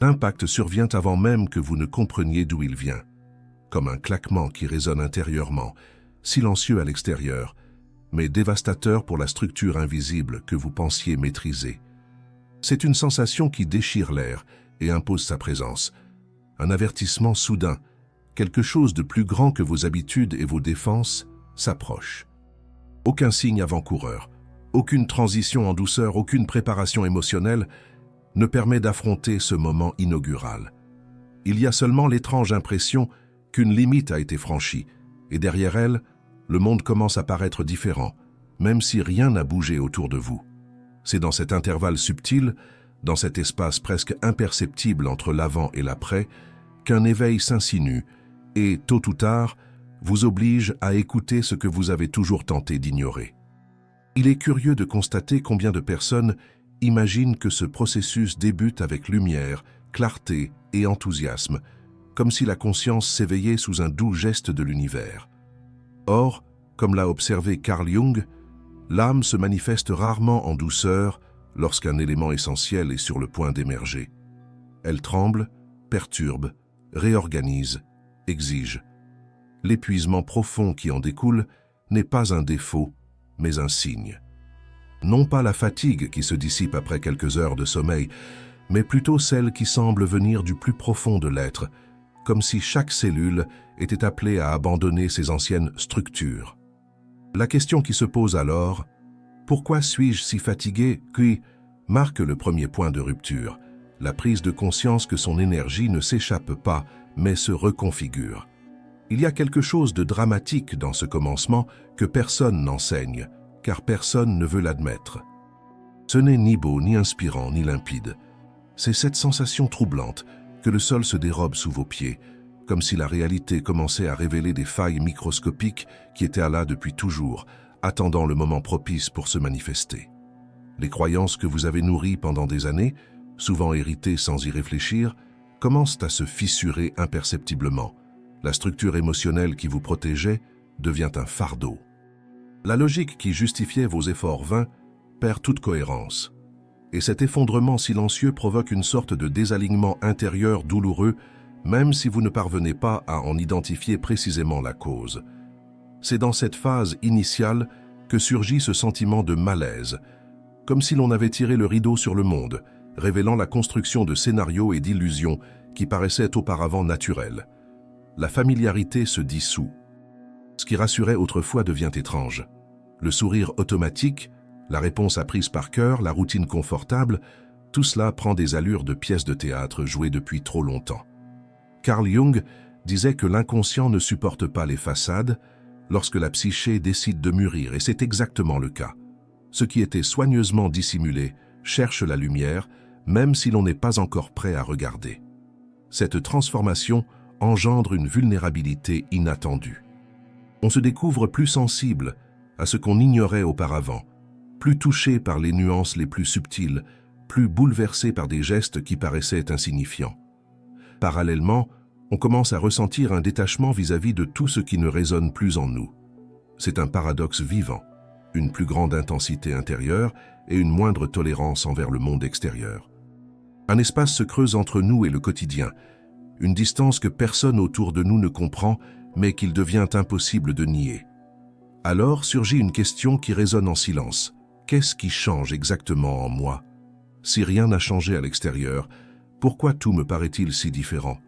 L'impact survient avant même que vous ne compreniez d'où il vient, comme un claquement qui résonne intérieurement, silencieux à l'extérieur, mais dévastateur pour la structure invisible que vous pensiez maîtriser. C'est une sensation qui déchire l'air et impose sa présence. Un avertissement soudain, quelque chose de plus grand que vos habitudes et vos défenses, s'approche. Aucun signe avant-coureur, aucune transition en douceur, aucune préparation émotionnelle ne permet d'affronter ce moment inaugural. Il y a seulement l'étrange impression qu'une limite a été franchie, et derrière elle, le monde commence à paraître différent, même si rien n'a bougé autour de vous. C'est dans cet intervalle subtil, dans cet espace presque imperceptible entre l'avant et l'après, qu'un éveil s'insinue et, tôt ou tard, vous oblige à écouter ce que vous avez toujours tenté d'ignorer. Il est curieux de constater combien de personnes imaginent que ce processus débute avec lumière, clarté et enthousiasme, comme si la conscience s'éveillait sous un doux geste de l'univers. Or, comme l'a observé Carl Jung, l'âme se manifeste rarement en douceur lorsqu'un élément essentiel est sur le point d'émerger. Elle tremble, perturbe, réorganise, exige. L'épuisement profond qui en découle n'est pas un défaut, mais un signe. Non pas la fatigue qui se dissipe après quelques heures de sommeil, mais plutôt celle qui semble venir du plus profond de l'être, comme si chaque cellule était appelée à abandonner ses anciennes structures. La question qui se pose alors, pourquoi suis-je si fatigué, qui marque le premier point de rupture, la prise de conscience que son énergie ne s'échappe pas, mais se reconfigure. Il y a quelque chose de dramatique dans ce commencement que personne n'enseigne, car personne ne veut l'admettre. Ce n'est ni beau, ni inspirant, ni limpide. C'est cette sensation troublante que le sol se dérobe sous vos pieds, comme si la réalité commençait à révéler des failles microscopiques qui étaient là depuis toujours, attendant le moment propice pour se manifester. Les croyances que vous avez nourries pendant des années, souvent héritées sans y réfléchir, commencent à se fissurer imperceptiblement. La structure émotionnelle qui vous protégeait devient un fardeau. La logique qui justifiait vos efforts vains perd toute cohérence. Et cet effondrement silencieux provoque une sorte de désalignement intérieur douloureux, même si vous ne parvenez pas à en identifier précisément la cause. C'est dans cette phase initiale que surgit ce sentiment de malaise, comme si l'on avait tiré le rideau sur le monde, révélant la construction de scénarios et d'illusions qui paraissaient auparavant naturelles. La familiarité se dissout. Ce qui rassurait autrefois devient étrange. Le sourire automatique, la réponse apprise par cœur, la routine confortable, tout cela prend des allures de pièces de théâtre jouées depuis trop longtemps. Carl Jung disait que l'inconscient ne supporte pas les façades lorsque la psyché décide de mûrir, et c'est exactement le cas. Ce qui était soigneusement dissimulé cherche la lumière, même si l'on n'est pas encore prêt à regarder. Cette transformation engendre une vulnérabilité inattendue. On se découvre plus sensible à ce qu'on ignorait auparavant, plus touché par les nuances les plus subtiles, plus bouleversé par des gestes qui paraissaient insignifiants. Parallèlement, on commence à ressentir un détachement vis-à-vis de tout ce qui ne résonne plus en nous. C'est un paradoxe vivant, une plus grande intensité intérieure et une moindre tolérance envers le monde extérieur. Un espace se creuse entre nous et le quotidien, une distance que personne autour de nous ne comprend, mais qu'il devient impossible de nier. Alors surgit une question qui résonne en silence. Qu'est-ce qui change exactement en moi? Si rien n'a changé à l'extérieur, pourquoi tout me paraît-il si différent?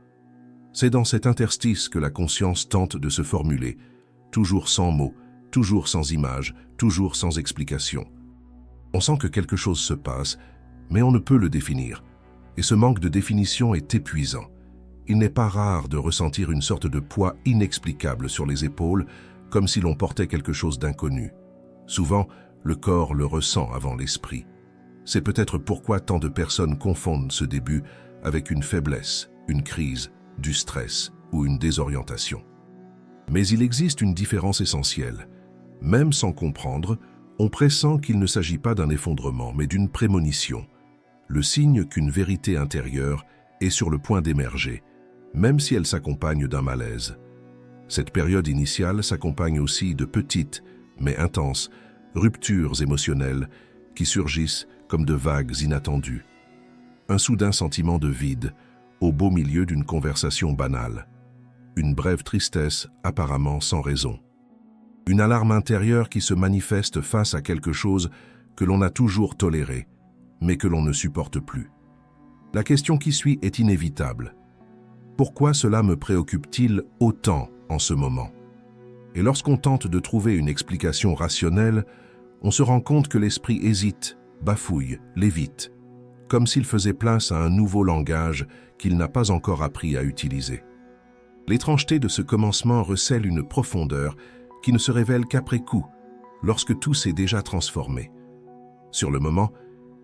C'est dans cet interstice que la conscience tente de se formuler, toujours sans mots, toujours sans images, toujours sans explication. On sent que quelque chose se passe, mais on ne peut le définir. Et ce manque de définition est épuisant. Il n'est pas rare de ressentir une sorte de poids inexplicable sur les épaules, comme si l'on portait quelque chose d'inconnu. Souvent, le corps le ressent avant l'esprit. C'est peut-être pourquoi tant de personnes confondent ce début avec une faiblesse, une crise, du stress ou une désorientation. Mais il existe une différence essentielle. Même sans comprendre, on pressent qu'il ne s'agit pas d'un effondrement, mais d'une prémonition, le signe qu'une vérité intérieure est sur le point d'émerger, même si elle s'accompagne d'un malaise. Cette période initiale s'accompagne aussi de petites, mais intenses, ruptures émotionnelles qui surgissent comme de vagues inattendues. Un soudain sentiment de vide, au beau milieu d'une conversation banale. Une brève tristesse, apparemment sans raison. Une alarme intérieure qui se manifeste face à quelque chose que l'on a toujours toléré, mais que l'on ne supporte plus. La question qui suit est inévitable. Pourquoi cela me préoccupe-t-il autant en ce moment? Et lorsqu'on tente de trouver une explication rationnelle, on se rend compte que l'esprit hésite, bafouille, lévite, comme s'il faisait place à un nouveau langage qu'il n'a pas encore appris à utiliser. L'étrangeté de ce commencement recèle une profondeur qui ne se révèle qu'après coup, lorsque tout s'est déjà transformé. Sur le moment,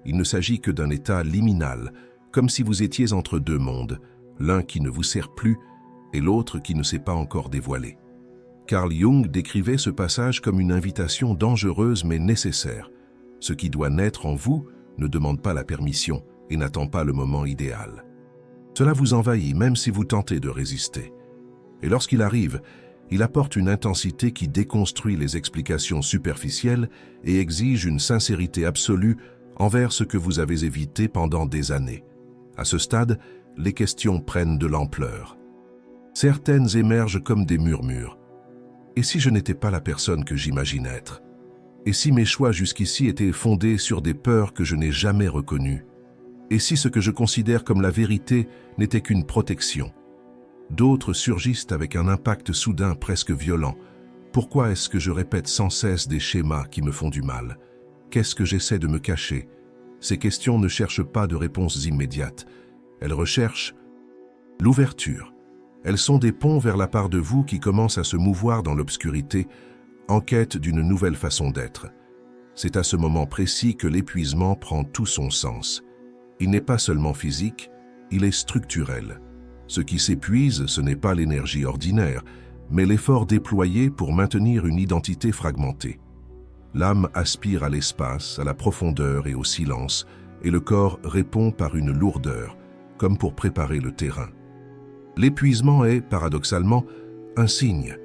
il ne s'agit que d'un état liminal, comme si vous étiez entre deux mondes, l'un qui ne vous sert plus et l'autre qui ne s'est pas encore dévoilé. Carl Jung décrivait ce passage comme une invitation dangereuse mais nécessaire. Ce qui doit naître en vous ne demande pas la permission et n'attend pas le moment idéal. Cela vous envahit même si vous tentez de résister. Et lorsqu'il arrive, il apporte une intensité qui déconstruit les explications superficielles et exige une sincérité absolue envers ce que vous avez évité pendant des années. À ce stade, les questions prennent de l'ampleur. Certaines émergent comme des murmures. Et si je n'étais pas la personne que j'imagine être? Et si mes choix jusqu'ici étaient fondés sur des peurs que je n'ai jamais reconnues? Et si ce que je considère comme la vérité n'était qu'une protection? D'autres surgissent avec un impact soudain presque violent. Pourquoi est-ce que je répète sans cesse des schémas qui me font du mal? Qu'est-ce que j'essaie de me cacher? Ces questions ne cherchent pas de réponses immédiates. Elles recherchent l'ouverture. Elles sont des ponts vers la part de vous qui commence à se mouvoir dans l'obscurité, en quête d'une nouvelle façon d'être. C'est à ce moment précis que l'épuisement prend tout son sens. Il n'est pas seulement physique, il est structurel. Ce qui s'épuise, ce n'est pas l'énergie ordinaire, mais l'effort déployé pour maintenir une identité fragmentée. L'âme aspire à l'espace, à la profondeur et au silence, et le corps répond par une lourdeur, comme pour préparer le terrain. L'épuisement est, paradoxalement, un signe.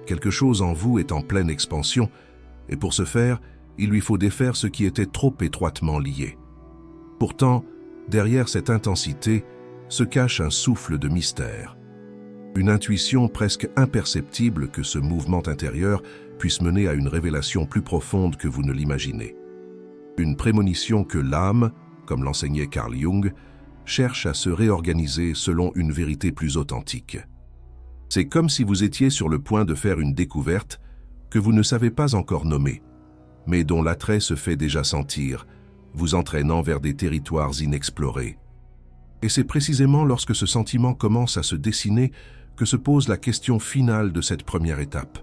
Quelque chose en vous est en pleine expansion, et pour ce faire, il lui faut défaire ce qui était trop étroitement lié. Pourtant, derrière cette intensité, se cache un souffle de mystère. Une intuition presque imperceptible que ce mouvement intérieur puisse mener à une révélation plus profonde que vous ne l'imaginez. Une prémonition que l'âme, comme l'enseignait Carl Jung, cherche à se réorganiser selon une vérité plus authentique. C'est comme si vous étiez sur le point de faire une découverte que vous ne savez pas encore nommer, mais dont l'attrait se fait déjà sentir, vous entraînant vers des territoires inexplorés. Et c'est précisément lorsque ce sentiment commence à se dessiner que se pose la question finale de cette première étape.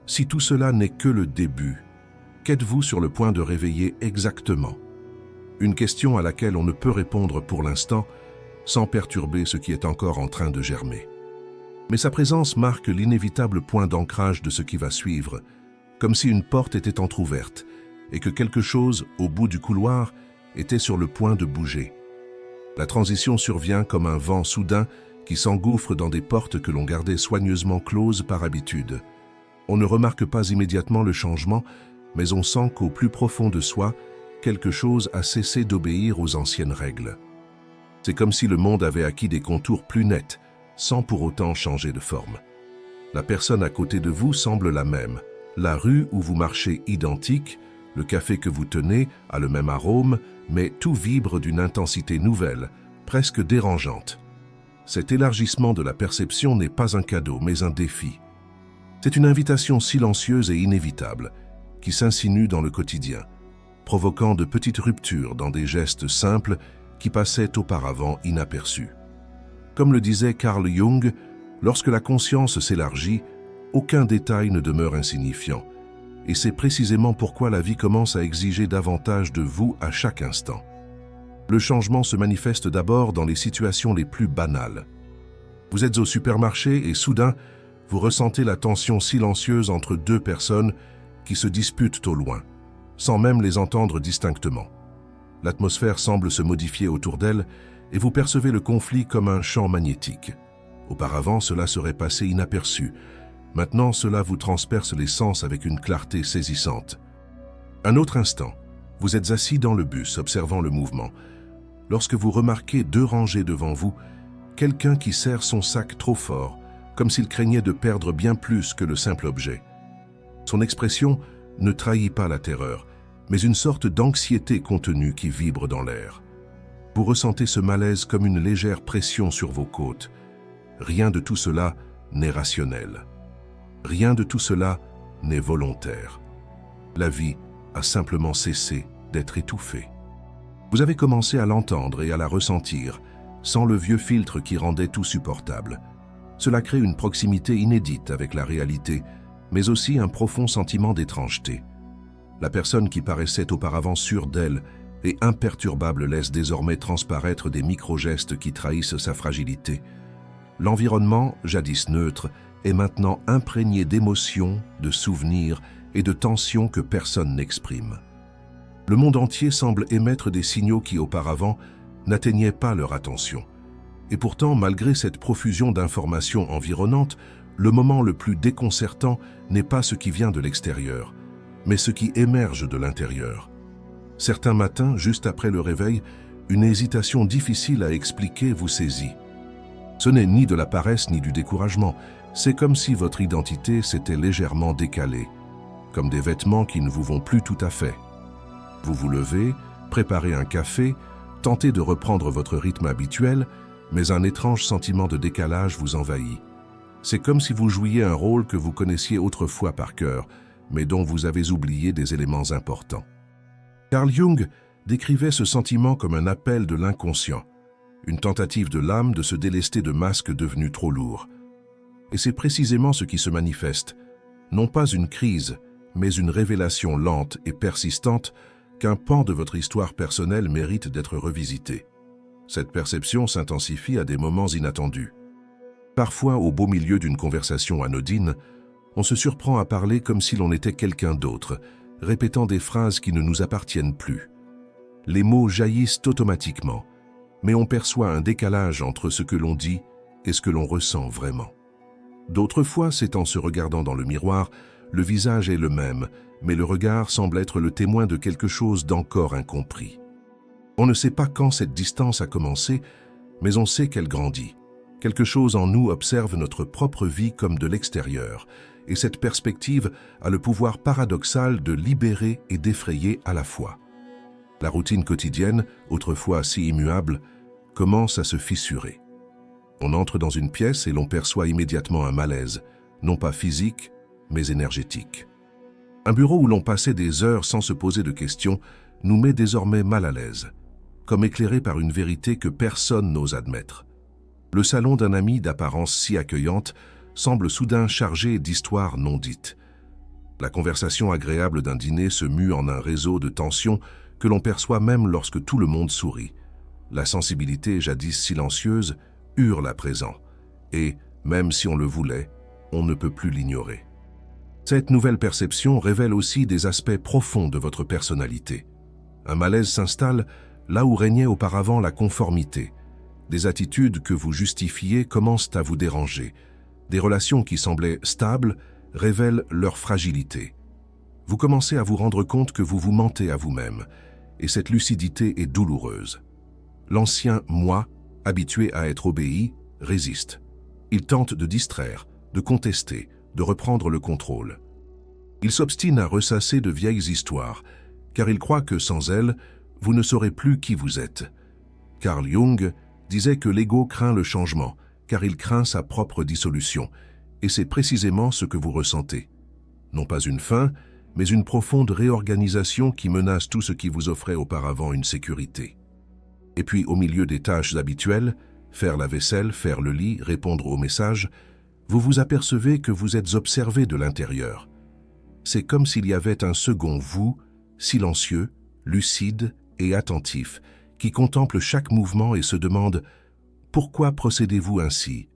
Si tout cela n'est que le début, qu'êtes-vous sur le point de réveiller exactement? Une question à laquelle on ne peut répondre pour l'instant sans perturber ce qui est encore en train de germer. Mais sa présence marque l'inévitable point d'ancrage de ce qui va suivre, comme si une porte était entr'ouverte et que quelque chose, au bout du couloir, était sur le point de bouger. La transition survient comme un vent soudain qui s'engouffre dans des portes que l'on gardait soigneusement closes par habitude. On ne remarque pas immédiatement le changement, mais on sent qu'au plus profond de soi, quelque chose a cessé d'obéir aux anciennes règles. C'est comme si le monde avait acquis des contours plus nets, sans pour autant changer de forme. La personne à côté de vous semble la même. La rue où vous marchez identique, le café que vous tenez a le même arôme, mais tout vibre d'une intensité nouvelle, presque dérangeante. Cet élargissement de la perception n'est pas un cadeau, mais un défi. C'est une invitation silencieuse et inévitable, qui s'insinue dans le quotidien, provoquant de petites ruptures dans des gestes simples qui passaient auparavant inaperçus. Comme le disait Carl Jung, lorsque la conscience s'élargit, aucun détail ne demeure insignifiant, et c'est précisément pourquoi la vie commence à exiger davantage de vous à chaque instant. Le changement se manifeste d'abord dans les situations les plus banales. Vous êtes au supermarché et soudain, vous ressentez la tension silencieuse entre deux personnes qui se disputent au loin, sans même les entendre distinctement. L'atmosphère semble se modifier autour d'elles et vous percevez le conflit comme un champ magnétique. Auparavant, cela serait passé inaperçu. Maintenant, cela vous transperce les sens avec une clarté saisissante. Un autre instant, vous êtes assis dans le bus, observant le mouvement. lorsque vous remarquez 2 rangées devant vous, quelqu'un qui serre son sac trop fort, comme s'il craignait de perdre bien plus que le simple objet. Son expression ne trahit pas la terreur, mais une sorte d'anxiété contenue qui vibre dans l'air. Vous ressentez ce malaise comme une légère pression sur vos côtes. Rien de tout cela n'est rationnel. Rien de tout cela n'est volontaire. La vie a simplement cessé d'être étouffée. Vous avez commencé à l'entendre et à la ressentir, sans le vieux filtre qui rendait tout supportable. Cela crée une proximité inédite avec la réalité, mais aussi un profond sentiment d'étrangeté. La personne qui paraissait auparavant sûre d'elle et imperturbable laisse désormais transparaître des micro-gestes qui trahissent sa fragilité. L'environnement, jadis neutre, est maintenant imprégné d'émotions, de souvenirs et de tensions que personne n'exprime. Le monde entier semble émettre des signaux qui auparavant n'atteignaient pas leur attention. Et pourtant, malgré cette profusion d'informations environnantes, le moment le plus déconcertant n'est pas ce qui vient de l'extérieur, mais ce qui émerge de l'intérieur. Certains matins, juste après le réveil, une hésitation difficile à expliquer vous saisit. Ce n'est ni de la paresse ni du découragement, c'est comme si votre identité s'était légèrement décalée, comme des vêtements qui ne vous vont plus tout à fait. Vous vous levez, préparez un café, tentez de reprendre votre rythme habituel, mais un étrange sentiment de décalage vous envahit. C'est comme si vous jouiez un rôle que vous connaissiez autrefois par cœur, mais dont vous avez oublié des éléments importants. Carl Jung décrivait ce sentiment comme un appel de l'inconscient, une tentative de l'âme de se délester de masques devenus trop lourds. Et c'est précisément ce qui se manifeste, non pas une crise, mais une révélation lente et persistante qu'un pan de votre histoire personnelle mérite d'être revisité. Cette perception s'intensifie à des moments inattendus. Parfois, au beau milieu d'une conversation anodine, on se surprend à parler comme si l'on était quelqu'un d'autre, répétant des phrases qui ne nous appartiennent plus. Les mots jaillissent automatiquement, mais on perçoit un décalage entre ce que l'on dit et ce que l'on ressent vraiment. D'autres fois, c'est en se regardant dans le miroir, le visage est le même, mais le regard semble être le témoin de quelque chose d'encore incompris. On ne sait pas quand cette distance a commencé, mais on sait qu'elle grandit. Quelque chose en nous observe notre propre vie comme de l'extérieur, et cette perspective a le pouvoir paradoxal de libérer et d'effrayer à la fois. La routine quotidienne, autrefois si immuable, commence à se fissurer. On entre dans une pièce et l'on perçoit immédiatement un malaise, non pas physique, mais énergétique. Un bureau où l'on passait des heures sans se poser de questions nous met désormais mal à l'aise, comme éclairé par une vérité que personne n'ose admettre. Le salon d'un ami d'apparence si accueillante semble soudain chargé d'histoires non dites. La conversation agréable d'un dîner se mue en un réseau de tensions que l'on perçoit même lorsque tout le monde sourit. La sensibilité jadis silencieuse hurle à présent, et, même si on le voulait, on ne peut plus l'ignorer. Cette nouvelle perception révèle aussi des aspects profonds de votre personnalité. Un malaise s'installe là où régnait auparavant la conformité. Des attitudes que vous justifiez commencent à vous déranger. Des relations qui semblaient stables révèlent leur fragilité. Vous commencez à vous rendre compte que vous vous mentez à vous-même, et cette lucidité est douloureuse. L'ancien « moi », habitué à être obéi, résiste. Il tente de distraire, de contester, de reprendre le contrôle. Il s'obstine à ressasser de vieilles histoires, car il croit que sans elles, vous ne saurez plus qui vous êtes. Carl Jung disait que l'ego craint le changement, car il craint sa propre dissolution, et c'est précisément ce que vous ressentez. Non pas une fin, mais une profonde réorganisation qui menace tout ce qui vous offrait auparavant une sécurité. Et puis, au milieu des tâches habituelles, faire la vaisselle, faire le lit, répondre aux messages, vous vous apercevez que vous êtes observé de l'intérieur. C'est comme s'il y avait un second vous, silencieux, lucide et attentif, qui contemple chaque mouvement et se demande « Pourquoi procédez-vous ainsi ?»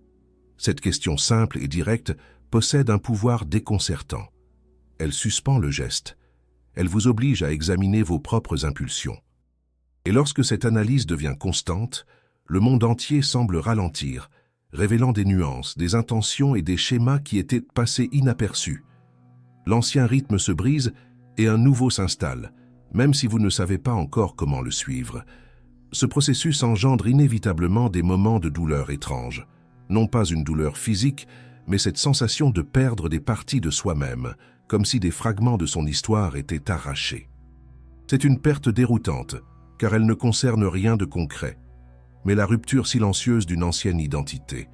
Cette question simple et directe possède un pouvoir déconcertant. Elle suspend le geste. Elle vous oblige à examiner vos propres impulsions. Et lorsque cette analyse devient constante, le monde entier semble ralentir, révélant des nuances, des intentions et des schémas qui étaient passés inaperçus. L'ancien rythme se brise et un nouveau s'installe, même si vous ne savez pas encore comment le suivre. Ce processus engendre inévitablement des moments de douleur étrange. Non pas une douleur physique, mais cette sensation de perdre des parties de soi-même, comme si des fragments de son histoire étaient arrachés. C'est une perte déroutante, car elle ne concerne rien de concret, mais la rupture silencieuse d'une ancienne identité.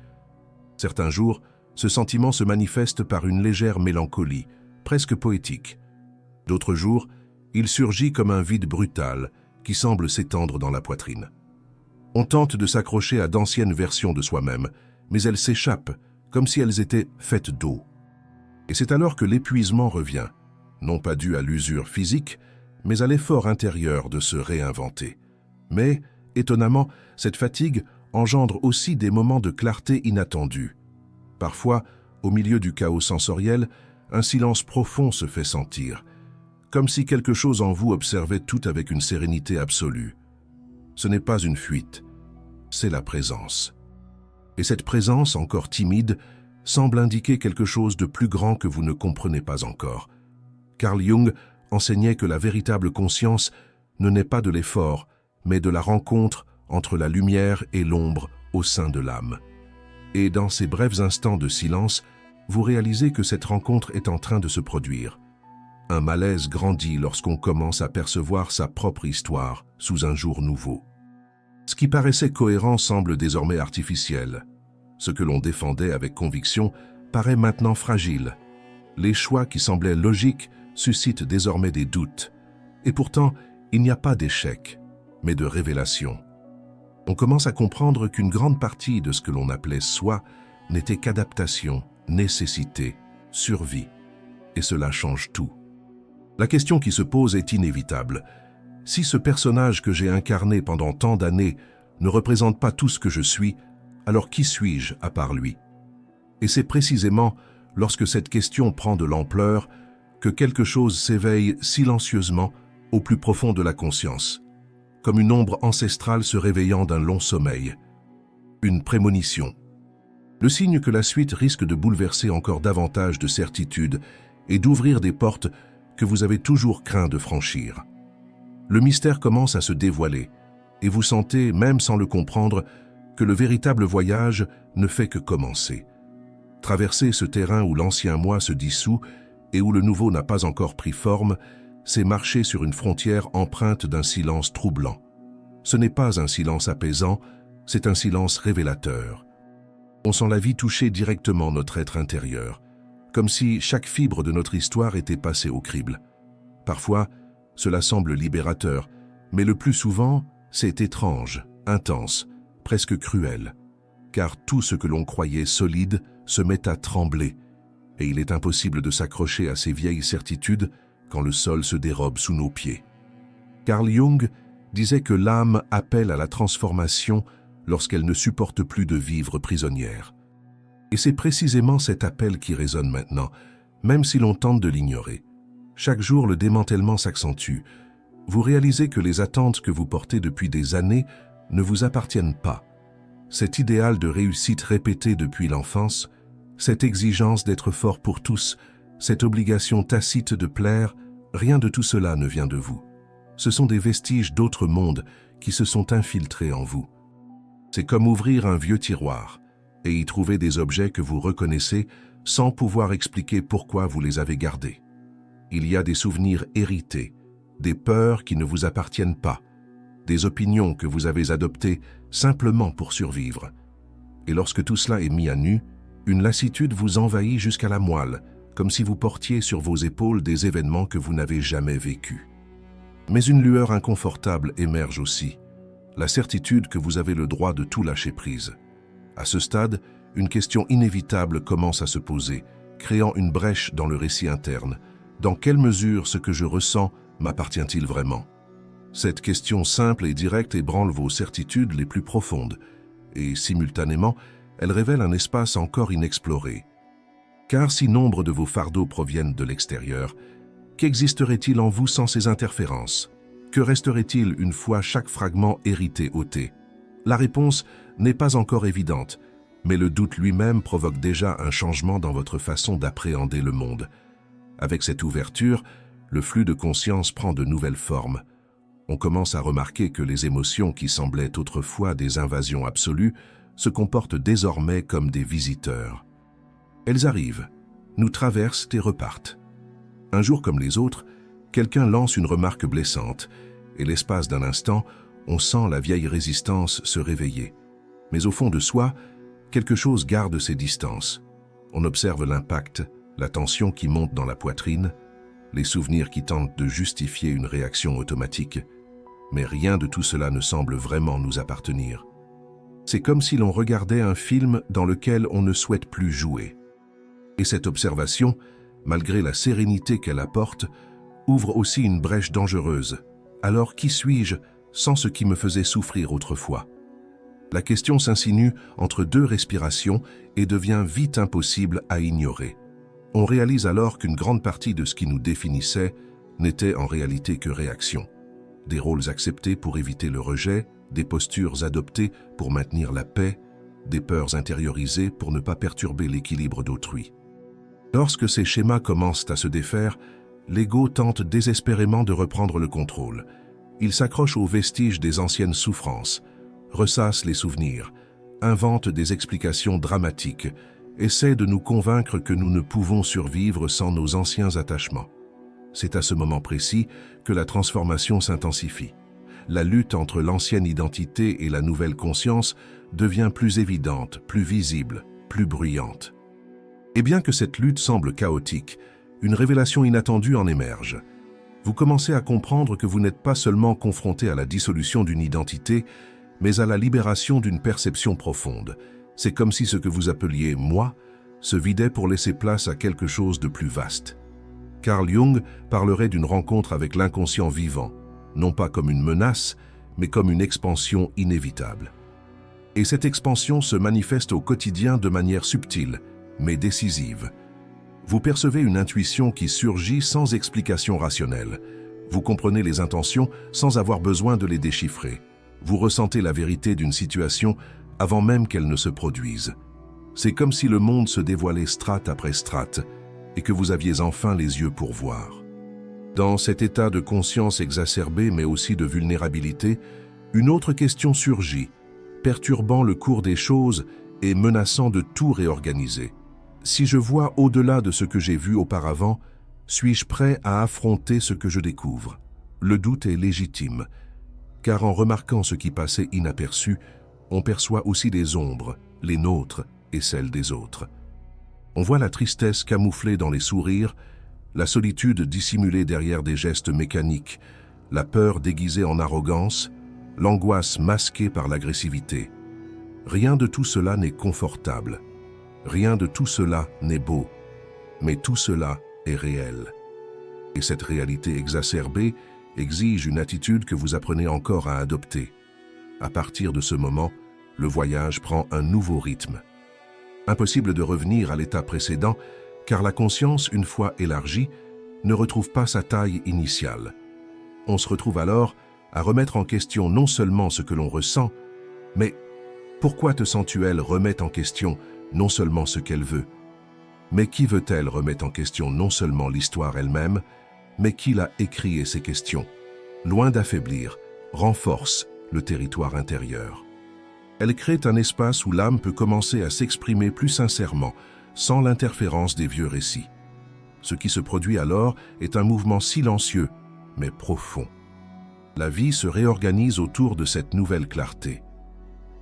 Certains jours, ce sentiment se manifeste par une légère mélancolie, presque poétique. D'autres jours, il surgit comme un vide brutal qui semble s'étendre dans la poitrine. On tente de s'accrocher à d'anciennes versions de soi-même, mais elles s'échappent, comme si elles étaient faites d'eau. Et c'est alors que l'épuisement revient, non pas dû à l'usure physique, mais à l'effort intérieur de se réinventer. Mais, étonnamment, cette fatigue engendre aussi des moments de clarté inattendus. Parfois, au milieu du chaos sensoriel, un silence profond se fait sentir, comme si quelque chose en vous observait tout avec une sérénité absolue. Ce n'est pas une fuite, c'est la présence. Et cette présence, encore timide, semble indiquer quelque chose de plus grand que vous ne comprenez pas encore. Carl Jung enseignait que la véritable conscience ne naît pas de l'effort, mais de la rencontre entre la lumière et l'ombre au sein de l'âme. Et dans ces brefs instants de silence, vous réalisez que cette rencontre est en train de se produire. Un malaise grandit lorsqu'on commence à percevoir sa propre histoire sous un jour nouveau. Ce qui paraissait cohérent semble désormais artificiel. Ce que l'on défendait avec conviction paraît maintenant fragile. Les choix qui semblaient logiques suscitent désormais des doutes. Et pourtant, il n'y a pas d'échec, mais de révélation. On commence à comprendre qu'une grande partie de ce que l'on appelait soi n'était qu'adaptation, nécessité, survie. Et cela change tout. La question qui se pose est inévitable. Si ce personnage que j'ai incarné pendant tant d'années ne représente pas tout ce que je suis, alors qui suis-je à part lui? Et c'est précisément lorsque cette question prend de l'ampleur que quelque chose s'éveille silencieusement au plus profond de la conscience, comme une ombre ancestrale se réveillant d'un long sommeil. Une prémonition. Le signe que la suite risque de bouleverser encore davantage de certitudes et d'ouvrir des portes que vous avez toujours craint de franchir. Le mystère commence à se dévoiler, et vous sentez, même sans le comprendre, que le véritable voyage ne fait que commencer. Traverser ce terrain où l'ancien moi se dissout et où le nouveau n'a pas encore pris forme, c'est marcher sur une frontière empreinte d'un silence troublant. Ce n'est pas un silence apaisant, c'est un silence révélateur. On sent la vie toucher directement notre être intérieur, comme si chaque fibre de notre histoire était passée au crible. Parfois, cela semble libérateur, mais le plus souvent, c'est étrange, intense, presque cruel, car tout ce que l'on croyait solide se met à trembler, et il est impossible de s'accrocher à ces vieilles certitudes quand le sol se dérobe sous nos pieds. Carl Jung disait que l'âme appelle à la transformation lorsqu'elle ne supporte plus de vivre prisonnière. Et c'est précisément cet appel qui résonne maintenant, même si l'on tente de l'ignorer. Chaque jour, le démantèlement s'accentue. Vous réalisez que les attentes que vous portez depuis des années ne vous appartiennent pas. Cet idéal de réussite répété depuis l'enfance, cette exigence d'être fort pour tous, cette obligation tacite de plaire, rien de tout cela ne vient de vous. Ce sont des vestiges d'autres mondes qui se sont infiltrés en vous. C'est comme ouvrir un vieux tiroir et y trouver des objets que vous reconnaissez sans pouvoir expliquer pourquoi vous les avez gardés. Il y a des souvenirs hérités, des peurs qui ne vous appartiennent pas, des opinions que vous avez adoptées simplement pour survivre. Et lorsque tout cela est mis à nu, une lassitude vous envahit jusqu'à la moelle, comme si vous portiez sur vos épaules des événements que vous n'avez jamais vécus. Mais une lueur inconfortable émerge aussi, la certitude que vous avez le droit de tout lâcher prise. À ce stade, une question inévitable commence à se poser, créant une brèche dans le récit interne. Dans quelle mesure ce que je ressens m'appartient-il vraiment? Cette question simple et directe ébranle vos certitudes les plus profondes, et simultanément, elle révèle un espace encore inexploré. Car si nombre de vos fardeaux proviennent de l'extérieur, qu'existerait-il en vous sans ces interférences? Que resterait-il une fois chaque fragment hérité ôté? La réponse n'est pas encore évidente, mais le doute lui-même provoque déjà un changement dans votre façon d'appréhender le monde. Avec cette ouverture, le flux de conscience prend de nouvelles formes. On commence à remarquer que les émotions qui semblaient autrefois des invasions absolues se comportent désormais comme des visiteurs. Elles arrivent, nous traversent et repartent. Un jour comme les autres, quelqu'un lance une remarque blessante, et l'espace d'un instant, on sent la vieille résistance se réveiller. Mais au fond de soi, quelque chose garde ses distances. On observe l'impact, la tension qui monte dans la poitrine, les souvenirs qui tentent de justifier une réaction automatique. Mais rien de tout cela ne semble vraiment nous appartenir. C'est comme si l'on regardait un film dans lequel on ne souhaite plus jouer. Et cette observation, malgré la sérénité qu'elle apporte, ouvre aussi une brèche dangereuse. Alors qui suis-je sans ce qui me faisait souffrir autrefois? La question s'insinue entre deux respirations et devient vite impossible à ignorer. On réalise alors qu'une grande partie de ce qui nous définissait n'était en réalité que réaction. Des rôles acceptés pour éviter le rejet, des postures adoptées pour maintenir la paix, des peurs intériorisées pour ne pas perturber l'équilibre d'autrui. Lorsque ces schémas commencent à se défaire, l'ego tente désespérément de reprendre le contrôle. Il s'accroche aux vestiges des anciennes souffrances, ressasse les souvenirs, invente des explications dramatiques, essaie de nous convaincre que nous ne pouvons survivre sans nos anciens attachements. C'est à ce moment précis que la transformation s'intensifie. La lutte entre l'ancienne identité et la nouvelle conscience devient plus évidente, plus visible, plus bruyante. Et bien que cette lutte semble chaotique, une révélation inattendue en émerge. Vous commencez à comprendre que vous n'êtes pas seulement confronté à la dissolution d'une identité, mais à la libération d'une perception profonde. C'est comme si ce que vous appeliez « moi » se vidait pour laisser place à quelque chose de plus vaste. Carl Jung parlerait d'une rencontre avec l'inconscient vivant, non pas comme une menace, mais comme une expansion inévitable. Et cette expansion se manifeste au quotidien de manière subtile, mais décisive. Vous percevez une intuition qui surgit sans explication rationnelle. Vous comprenez les intentions sans avoir besoin de les déchiffrer. Vous ressentez la vérité d'une situation avant même qu'elle ne se produise. C'est comme si le monde se dévoilait strate après strate et que vous aviez enfin les yeux pour voir. Dans cet état de conscience exacerbé mais aussi de vulnérabilité, une autre question surgit, perturbant le cours des choses et menaçant de tout réorganiser. Si je vois au-delà de ce que j'ai vu auparavant, suis-je prêt à affronter ce que je découvre? Le doute est légitime, car en remarquant ce qui passait inaperçu, on perçoit aussi des ombres, les nôtres et celles des autres. On voit la tristesse camouflée dans les sourires, la solitude dissimulée derrière des gestes mécaniques, la peur déguisée en arrogance, l'angoisse masquée par l'agressivité. Rien de tout cela n'est confortable. Rien de tout cela n'est beau, mais tout cela est réel. Et cette réalité exacerbée exige une attitude que vous apprenez encore à adopter. À partir de ce moment, le voyage prend un nouveau rythme. Impossible de revenir à l'état précédent, car la conscience, une fois élargie, ne retrouve pas sa taille initiale. On se retrouve alors à remettre en question non seulement ce que l'on ressent, mais pourquoi te sens-tu-elle remettre en question non seulement ce qu'elle veut, mais qui veut-elle remettre en question non seulement l'histoire elle-même, mais qui l'a écrit et ses questions, loin d'affaiblir, renforce le territoire intérieur. Elle crée un espace où l'âme peut commencer à s'exprimer plus sincèrement, sans l'interférence des vieux récits. Ce qui se produit alors est un mouvement silencieux, mais profond. La vie se réorganise autour de cette nouvelle clarté.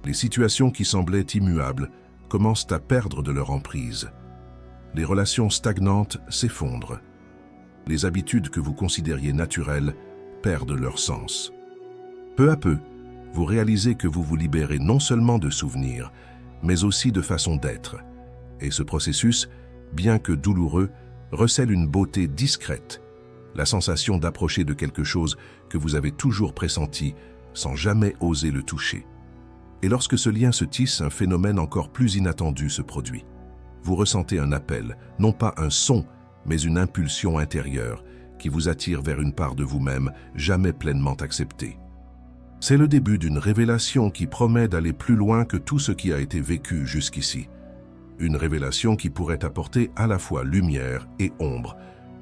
Les situations qui semblaient immuables commencent à perdre de leur emprise. Les relations stagnantes s'effondrent. Les habitudes que vous considériez naturelles perdent leur sens. Peu à peu, vous réalisez que vous vous libérez non seulement de souvenirs, mais aussi de façon d'être. Et ce processus, bien que douloureux, recèle une beauté discrète, la sensation d'approcher de quelque chose que vous avez toujours pressenti sans jamais oser le toucher. Et lorsque ce lien se tisse, un phénomène encore plus inattendu se produit. Vous ressentez un appel, non pas un son, mais une impulsion intérieure qui vous attire vers une part de vous-même jamais pleinement acceptée. C'est le début d'une révélation qui promet d'aller plus loin que tout ce qui a été vécu jusqu'ici. Une révélation qui pourrait apporter à la fois lumière et ombre.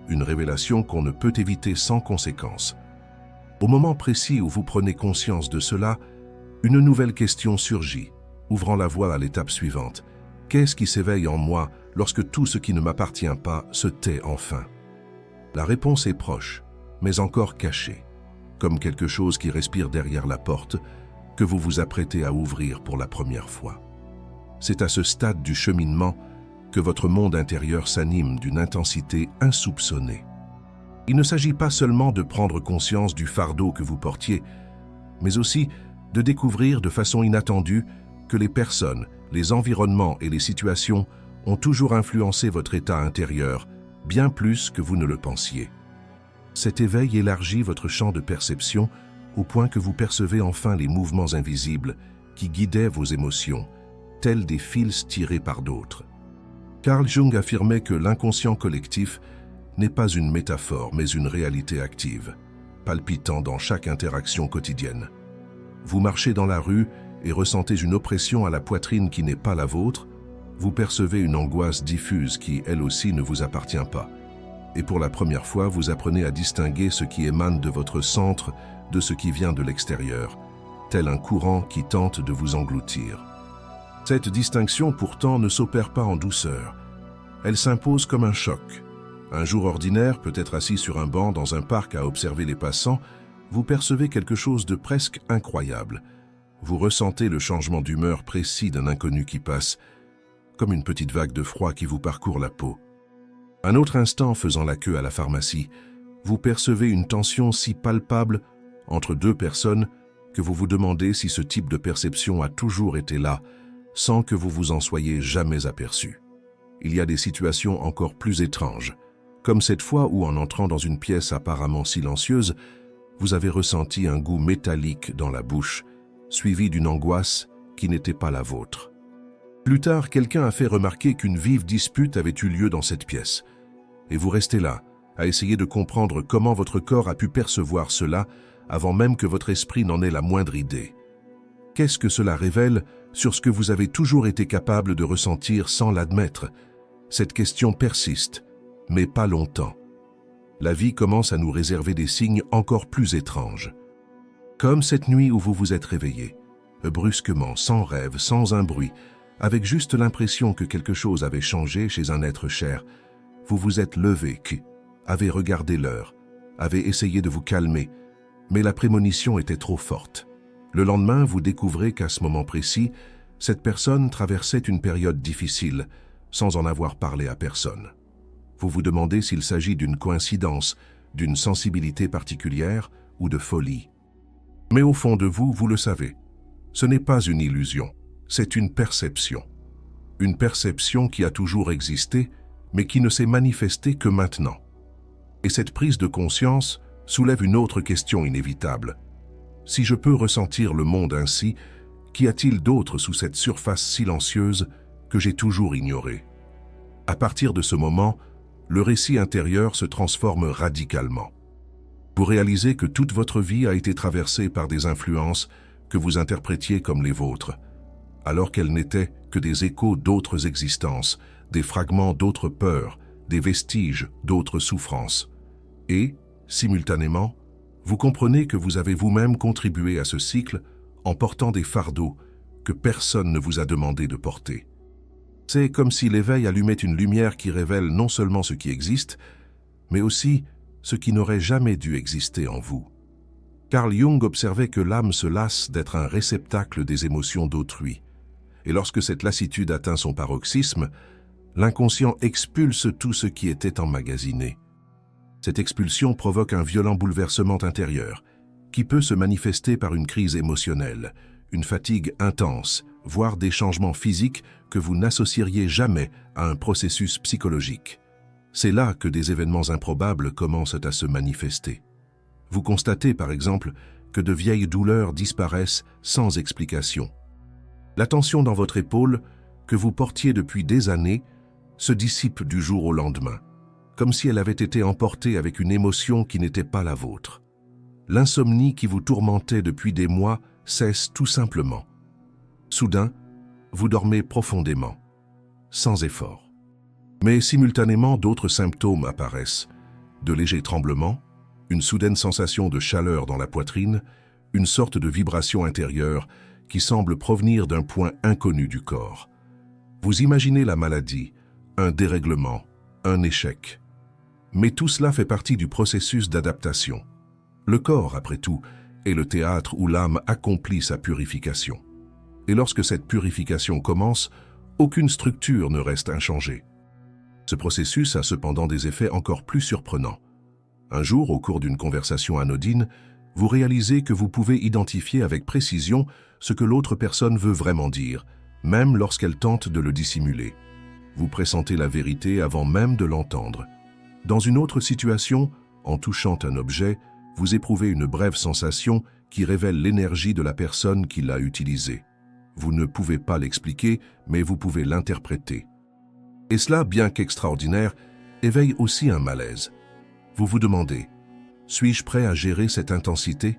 Une révélation qu'on ne peut éviter sans conséquence. Au moment précis où vous prenez conscience de cela, une nouvelle question surgit, ouvrant la voie à l'étape suivante. Qu'est-ce qui s'éveille en moi lorsque tout ce qui ne m'appartient pas se tait enfin? La réponse est proche, mais encore cachée, comme quelque chose qui respire derrière la porte que vous vous apprêtez à ouvrir pour la première fois. C'est à ce stade du cheminement que votre monde intérieur s'anime d'une intensité insoupçonnée. Il ne s'agit pas seulement de prendre conscience du fardeau que vous portiez, mais aussi de découvrir de façon inattendue que les personnes, les environnements et les situations ont toujours influencé votre état intérieur, bien plus que vous ne le pensiez. Cet éveil élargit votre champ de perception au point que vous percevez enfin les mouvements invisibles qui guidaient vos émotions, tels des fils tirés par d'autres. Carl Jung affirmait que l'inconscient collectif n'est pas une métaphore, mais une réalité active, palpitant dans chaque interaction quotidienne. Vous marchez dans la rue et ressentez une oppression à la poitrine qui n'est pas la vôtre, vous percevez une angoisse diffuse qui, elle aussi, ne vous appartient pas. Et pour la première fois, vous apprenez à distinguer ce qui émane de votre centre de ce qui vient de l'extérieur, tel un courant qui tente de vous engloutir. Cette distinction, pourtant, ne s'opère pas en douceur. Elle s'impose comme un choc. Un jour ordinaire, peut-être assis sur un banc dans un parc à observer les passants, vous percevez quelque chose de presque incroyable. Vous ressentez le changement d'humeur précis d'un inconnu qui passe, comme une petite vague de froid qui vous parcourt la peau. Un autre instant, faisant la queue à la pharmacie, vous percevez une tension si palpable entre deux personnes que vous vous demandez si ce type de perception a toujours été là, sans que vous vous en soyez jamais aperçu. Il y a des situations encore plus étranges, comme cette fois où, en entrant dans une pièce apparemment silencieuse, vous avez ressenti un goût métallique dans la bouche, suivi d'une angoisse qui n'était pas la vôtre. Plus tard, quelqu'un a fait remarquer qu'une vive dispute avait eu lieu dans cette pièce, et vous restez là, à essayer de comprendre comment votre corps a pu percevoir cela avant même que votre esprit n'en ait la moindre idée. Qu'est-ce que cela révèle sur ce que vous avez toujours été capable de ressentir sans l'admettre? Cette question persiste, mais pas longtemps. La vie commence à nous réserver des signes encore plus étranges. Comme cette nuit où vous vous êtes réveillé, brusquement, sans rêve, sans un bruit, avec juste l'impression que quelque chose avait changé chez un être cher, vous vous êtes levé, avez regardé l'heure, avez essayé de vous calmer, mais la prémonition était trop forte. Le lendemain, vous découvrez qu'à ce moment précis, cette personne traversait une période difficile, sans en avoir parlé à personne. Vous vous demandez s'il s'agit d'une coïncidence, d'une sensibilité particulière ou de folie. Mais au fond de vous, vous le savez, ce n'est pas une illusion, c'est une perception. Une perception qui a toujours existé, mais qui ne s'est manifestée que maintenant. Et cette prise de conscience soulève une autre question inévitable. Si je peux ressentir le monde ainsi, qu'y a-t-il d'autre sous cette surface silencieuse que j'ai toujours ignorée? À partir de ce moment, le récit intérieur se transforme radicalement. Vous réalisez que toute votre vie a été traversée par des influences que vous interprétiez comme les vôtres, alors qu'elles n'étaient que des échos d'autres existences, des fragments d'autres peurs, des vestiges d'autres souffrances. Et, simultanément, vous comprenez que vous avez vous-même contribué à ce cycle en portant des fardeaux que personne ne vous a demandé de porter. C'est comme si l'éveil allumait une lumière qui révèle non seulement ce qui existe, mais aussi ce qui n'aurait jamais dû exister en vous. Carl Jung observait que l'âme se lasse d'être un réceptacle des émotions d'autrui. Et lorsque cette lassitude atteint son paroxysme, l'inconscient expulse tout ce qui était emmagasiné. Cette expulsion provoque un violent bouleversement intérieur, qui peut se manifester par une crise émotionnelle, une fatigue intense, voire des changements physiques que vous n'associeriez jamais à un processus psychologique. C'est là que des événements improbables commencent à se manifester. Vous constatez par exemple que de vieilles douleurs disparaissent sans explication. La tension dans votre épaule, que vous portiez depuis des années, se dissipe du jour au lendemain, comme si elle avait été emportée avec une émotion qui n'était pas la vôtre. L'insomnie qui vous tourmentait depuis des mois cesse tout simplement. Soudain, vous dormez profondément, sans effort. Mais simultanément, d'autres symptômes apparaissent, de légers tremblements, une soudaine sensation de chaleur dans la poitrine, une sorte de vibration intérieure qui semble provenir d'un point inconnu du corps. Vous imaginez la maladie, un dérèglement, un échec. Mais tout cela fait partie du processus d'adaptation. Le corps, après tout, est le théâtre où l'âme accomplit sa purification. Et lorsque cette purification commence, aucune structure ne reste inchangée. Ce processus a cependant des effets encore plus surprenants. Un jour, au cours d'une conversation anodine, vous réalisez que vous pouvez identifier avec précision ce que l'autre personne veut vraiment dire, même lorsqu'elle tente de le dissimuler. Vous pressentez la vérité avant même de l'entendre. Dans une autre situation, en touchant un objet, vous éprouvez une brève sensation qui révèle l'énergie de la personne qui l'a utilisé. Vous ne pouvez pas l'expliquer, mais vous pouvez l'interpréter. Et cela, bien qu'extraordinaire, éveille aussi un malaise. Vous vous demandez, suis-je prêt à gérer cette intensité?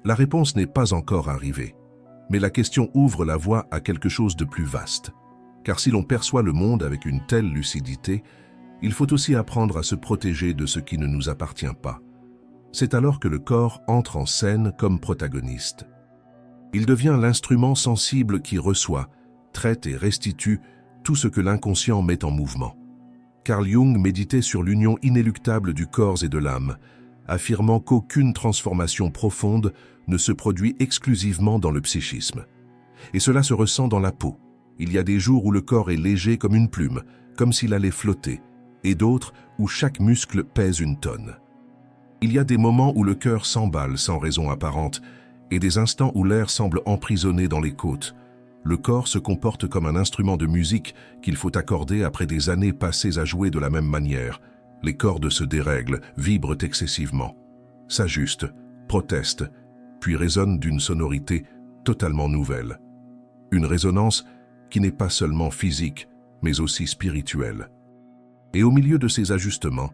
La réponse n'est pas encore arrivée, mais la question ouvre la voie à quelque chose de plus vaste. Car si l'on perçoit le monde avec une telle lucidité, il faut aussi apprendre à se protéger de ce qui ne nous appartient pas. C'est alors que le corps entre en scène comme protagoniste. Il devient l'instrument sensible qui reçoit, traite et restitue tout ce que l'inconscient met en mouvement. Carl Jung méditait sur l'union inéluctable du corps et de l'âme, affirmant qu'aucune transformation profonde ne se produit exclusivement dans le psychisme. Et cela se ressent dans la peau. Il y a des jours où le corps est léger comme une plume, comme s'il allait flotter, et d'autres où chaque muscle pèse une tonne. Il y a des moments où le cœur s'emballe sans raison apparente, et des instants où l'air semble emprisonné dans les côtes. Le corps se comporte comme un instrument de musique qu'il faut accorder après des années passées à jouer de la même manière. Les cordes se dérèglent, vibrent excessivement, s'ajustent, protestent, puis résonnent d'une sonorité totalement nouvelle. Une résonance qui n'est pas seulement physique, mais aussi spirituelle. Et au milieu de ces ajustements,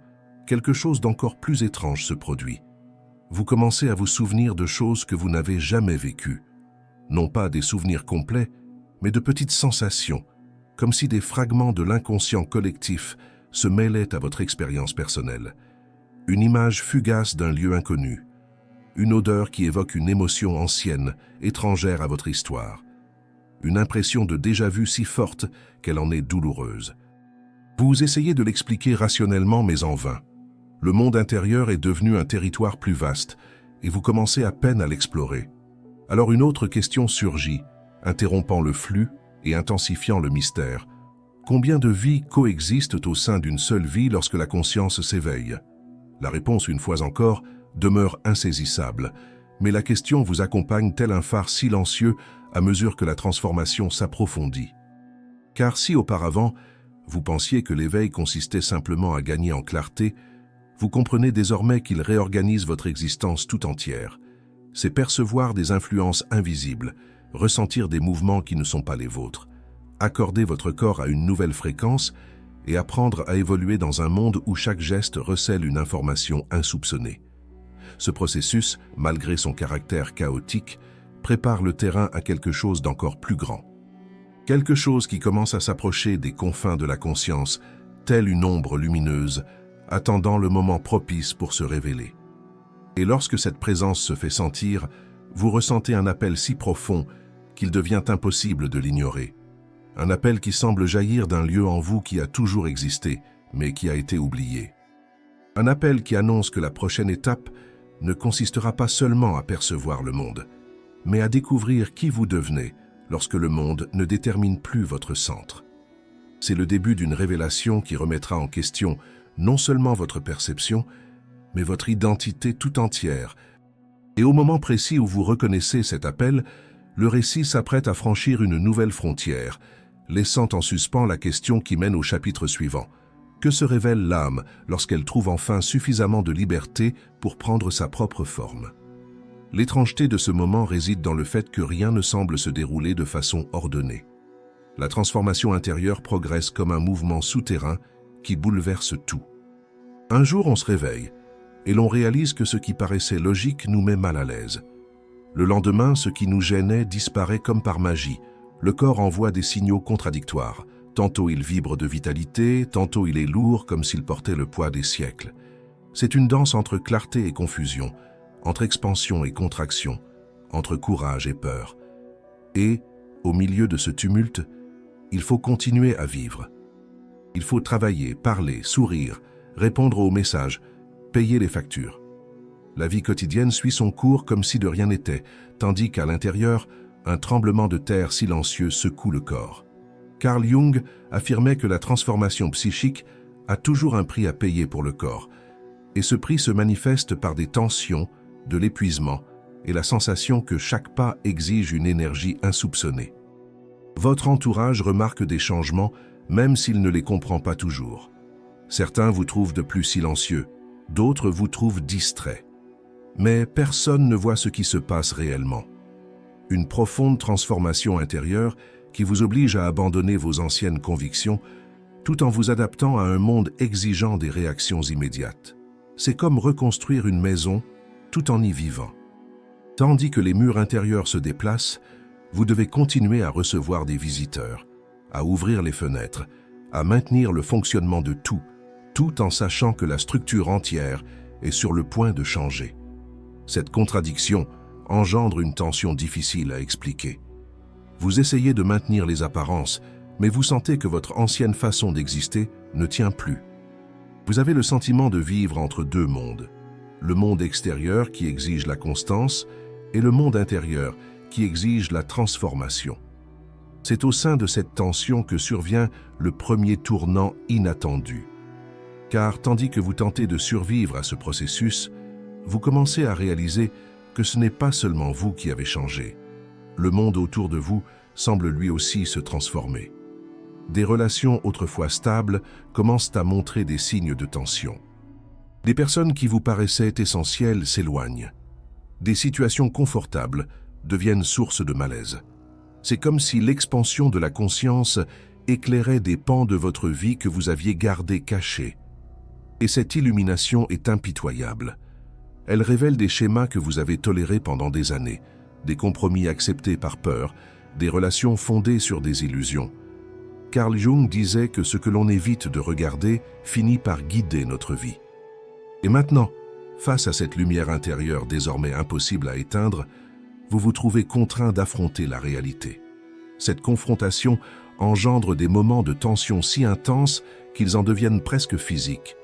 quelque chose d'encore plus étrange se produit. Vous commencez à vous souvenir de choses que vous n'avez jamais vécues. Non pas des souvenirs complets, mais de petites sensations, comme si des fragments de l'inconscient collectif se mêlaient à votre expérience personnelle. Une image fugace d'un lieu inconnu, une odeur qui évoque une émotion ancienne, étrangère à votre histoire, une impression de déjà-vu si forte qu'elle en est douloureuse. Vous essayez de l'expliquer rationnellement, mais en vain. Le monde intérieur est devenu un territoire plus vaste, et vous commencez à peine à l'explorer. Alors une autre question surgit, interrompant le flux et intensifiant le mystère. Combien de vies coexistent au sein d'une seule vie lorsque la conscience s'éveille? La réponse, une fois encore, demeure insaisissable, mais la question vous accompagne tel un phare silencieux à mesure que la transformation s'approfondit. Car si auparavant, vous pensiez que l'éveil consistait simplement à gagner en clarté, vous comprenez désormais qu'il réorganise votre existence tout entière. C'est percevoir des influences invisibles, ressentir des mouvements qui ne sont pas les vôtres, accorder votre corps à une nouvelle fréquence et apprendre à évoluer dans un monde où chaque geste recèle une information insoupçonnée. Ce processus, malgré son caractère chaotique, prépare le terrain à quelque chose d'encore plus grand. Quelque chose qui commence à s'approcher des confins de la conscience, telle une ombre lumineuse, attendant le moment propice pour se révéler. Et lorsque cette présence se fait sentir, vous ressentez un appel si profond qu'il devient impossible de l'ignorer. Un appel qui semble jaillir d'un lieu en vous qui a toujours existé, mais qui a été oublié. Un appel qui annonce que la prochaine étape ne consistera pas seulement à percevoir le monde, mais à découvrir qui vous devenez lorsque le monde ne détermine plus votre centre. C'est le début d'une révélation qui remettra en question non seulement votre perception, mais votre identité tout entière. Et au moment précis où vous reconnaissez cet appel, le récit s'apprête à franchir une nouvelle frontière, laissant en suspens la question qui mène au chapitre suivant. Que se révèle l'âme lorsqu'elle trouve enfin suffisamment de liberté pour prendre sa propre forme? L'étrangeté de ce moment réside dans le fait que rien ne semble se dérouler de façon ordonnée. La transformation intérieure progresse comme un mouvement souterrain qui bouleverse tout. Un jour, on se réveille, et l'on réalise que ce qui paraissait logique nous met mal à l'aise. Le lendemain, ce qui nous gênait disparaît comme par magie. Le corps envoie des signaux contradictoires. Tantôt il vibre de vitalité, tantôt il est lourd comme s'il portait le poids des siècles. C'est une danse entre clarté et confusion, entre expansion et contraction, entre courage et peur. Et, au milieu de ce tumulte, il faut continuer à vivre. Il faut travailler, parler, sourire, répondre aux messages, payer les factures. La vie quotidienne suit son cours comme si de rien n'était, tandis qu'à l'intérieur, un tremblement de terre silencieux secoue le corps. Carl Jung affirmait que la transformation psychique a toujours un prix à payer pour le corps, et ce prix se manifeste par des tensions, de l'épuisement et la sensation que chaque pas exige une énergie insoupçonnée. Votre entourage remarque des changements, même s'il ne les comprend pas toujours. Certains vous trouvent de plus silencieux, d'autres vous trouvent distrait. Mais personne ne voit ce qui se passe réellement. Une profonde transformation intérieure qui vous oblige à abandonner vos anciennes convictions tout en vous adaptant à un monde exigeant des réactions immédiates. C'est comme reconstruire une maison tout en y vivant. Tandis que les murs intérieurs se déplacent, vous devez continuer à recevoir des visiteurs, à ouvrir les fenêtres, à maintenir le fonctionnement de tout en sachant que la structure entière est sur le point de changer. Cette contradiction engendre une tension difficile à expliquer. Vous essayez de maintenir les apparences, mais vous sentez que votre ancienne façon d'exister ne tient plus. Vous avez le sentiment de vivre entre deux mondes, le monde extérieur qui exige la constance et le monde intérieur qui exige la transformation. C'est au sein de cette tension que survient le premier tournant inattendu. Car tandis que vous tentez de survivre à ce processus, vous commencez à réaliser que ce n'est pas seulement vous qui avez changé. Le monde autour de vous semble lui aussi se transformer. Des relations autrefois stables commencent à montrer des signes de tension. Des personnes qui vous paraissaient essentielles s'éloignent. Des situations confortables deviennent source de malaise. C'est comme si l'expansion de la conscience éclairait des pans de votre vie que vous aviez gardés cachés. Et cette illumination est impitoyable. Elle révèle des schémas que vous avez tolérés pendant des années, des compromis acceptés par peur, des relations fondées sur des illusions. Carl Jung disait que ce que l'on évite de regarder finit par guider notre vie. Et maintenant, face à cette lumière intérieure désormais impossible à éteindre, vous vous trouvez contraint d'affronter la réalité. Cette confrontation engendre des moments de tension si intenses qu'ils en deviennent presque physiques.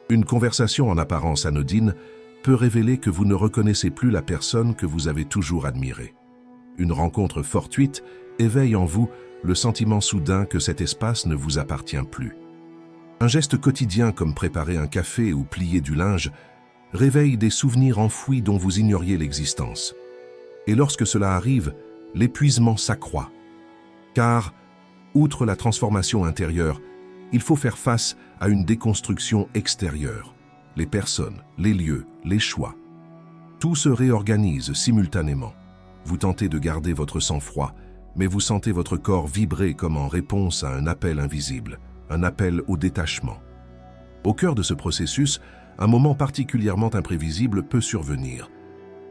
Une conversation en apparence anodine peut révéler que vous ne reconnaissez plus la personne que vous avez toujours admirée. Une rencontre fortuite éveille en vous le sentiment soudain que cet espace ne vous appartient plus. Un geste quotidien comme préparer un café ou plier du linge réveille des souvenirs enfouis dont vous ignoriez l'existence. Et lorsque cela arrive, l'épuisement s'accroît. Car, outre la transformation intérieure, il faut faire face à une déconstruction extérieure. Les personnes, les lieux, les choix. Tout se réorganise simultanément. Vous tentez de garder votre sang-froid, mais vous sentez votre corps vibrer comme en réponse à un appel invisible, un appel au détachement. Au cœur de ce processus, un moment particulièrement imprévisible peut survenir,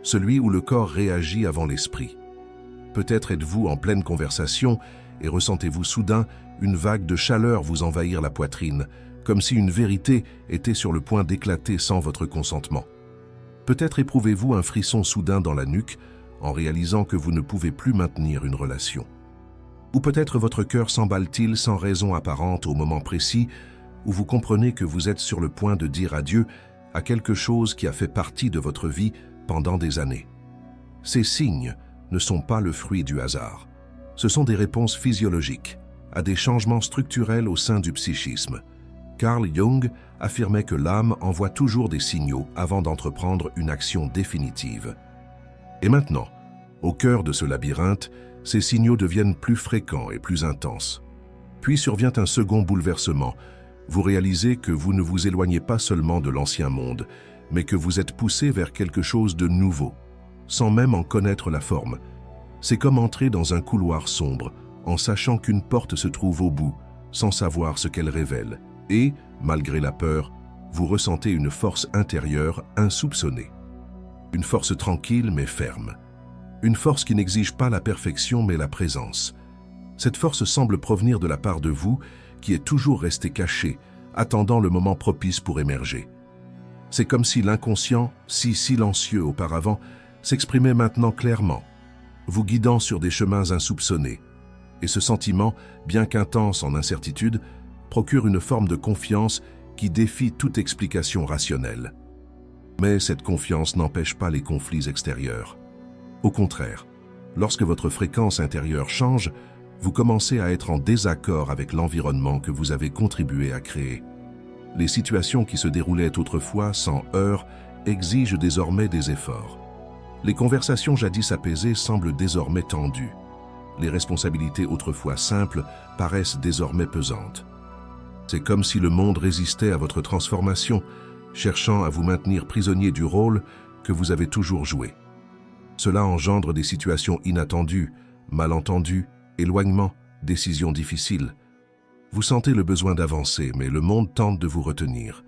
celui où le corps réagit avant l'esprit. Peut-être êtes-vous en pleine conversation et ressentez-vous soudain une vague de chaleur vous envahir la poitrine, comme si une vérité était sur le point d'éclater sans votre consentement. Peut-être éprouvez-vous un frisson soudain dans la nuque en réalisant que vous ne pouvez plus maintenir une relation. Ou peut-être votre cœur s'emballe-t-il sans raison apparente au moment précis où vous comprenez que vous êtes sur le point de dire adieu à quelque chose qui a fait partie de votre vie pendant des années. Ces signes ne sont pas le fruit du hasard. Ce sont des réponses physiologiques à des changements structurels au sein du psychisme. Carl Jung affirmait que l'âme envoie toujours des signaux avant d'entreprendre une action définitive. Et maintenant, au cœur de ce labyrinthe, ces signaux deviennent plus fréquents et plus intenses. Puis survient un second bouleversement. Vous réalisez que vous ne vous éloignez pas seulement de l'ancien monde, mais que vous êtes poussé vers quelque chose de nouveau, sans même en connaître la forme. C'est comme entrer dans un couloir sombre, en sachant qu'une porte se trouve au bout, sans savoir ce qu'elle révèle. Et, malgré la peur, vous ressentez une force intérieure insoupçonnée. Une force tranquille mais ferme. Une force qui n'exige pas la perfection mais la présence. Cette force semble provenir de la part de vous qui est toujours restée cachée, attendant le moment propice pour émerger. C'est comme si l'inconscient, si silencieux auparavant, s'exprimait maintenant clairement, vous guidant sur des chemins insoupçonnés. Et ce sentiment, bien qu'intense en incertitude, procure une forme de confiance qui défie toute explication rationnelle. Mais cette confiance n'empêche pas les conflits extérieurs. Au contraire, lorsque votre fréquence intérieure change, vous commencez à être en désaccord avec l'environnement que vous avez contribué à créer. Les situations qui se déroulaient autrefois sans heurts exigent désormais des efforts. Les conversations jadis apaisées semblent désormais tendues. Les responsabilités autrefois simples paraissent désormais pesantes. C'est comme si le monde résistait à votre transformation, cherchant à vous maintenir prisonnier du rôle que vous avez toujours joué. Cela engendre des situations inattendues, malentendus, éloignements, décisions difficiles. Vous sentez le besoin d'avancer, mais le monde tente de vous retenir.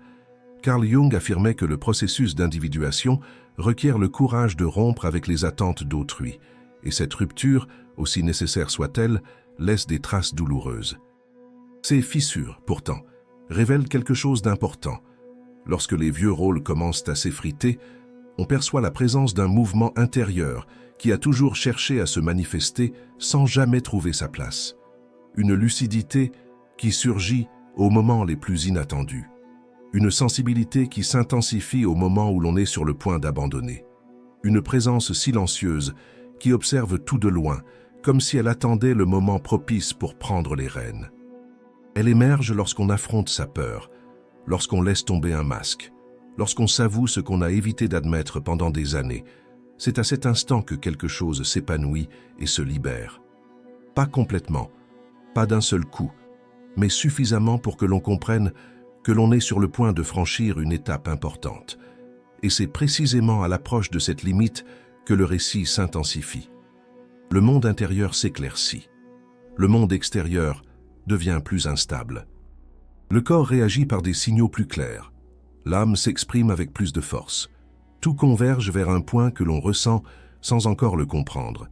Carl Jung affirmait que le processus d'individuation requiert le courage de rompre avec les attentes d'autrui, et cette rupture, aussi nécessaire soit-elle, laisse des traces douloureuses. Ces fissures, pourtant, révèlent quelque chose d'important. Lorsque les vieux rôles commencent à s'effriter, on perçoit la présence d'un mouvement intérieur qui a toujours cherché à se manifester sans jamais trouver sa place. Une lucidité qui surgit aux moments les plus inattendus. Une sensibilité qui s'intensifie au moment où l'on est sur le point d'abandonner. Une présence silencieuse qui observe tout de loin, comme si elle attendait le moment propice pour prendre les rênes. Elle émerge lorsqu'on affronte sa peur, lorsqu'on laisse tomber un masque, lorsqu'on s'avoue ce qu'on a évité d'admettre pendant des années. C'est à cet instant que quelque chose s'épanouit et se libère. Pas complètement, pas d'un seul coup, mais suffisamment pour que l'on comprenne que l'on est sur le point de franchir une étape importante. Et c'est précisément à l'approche de cette limite que le récit s'intensifie. Le monde intérieur s'éclaircit. Le monde extérieur devient plus instable. Le corps réagit par des signaux plus clairs. L'âme s'exprime avec plus de force. Tout converge vers un point que l'on ressent sans encore le comprendre.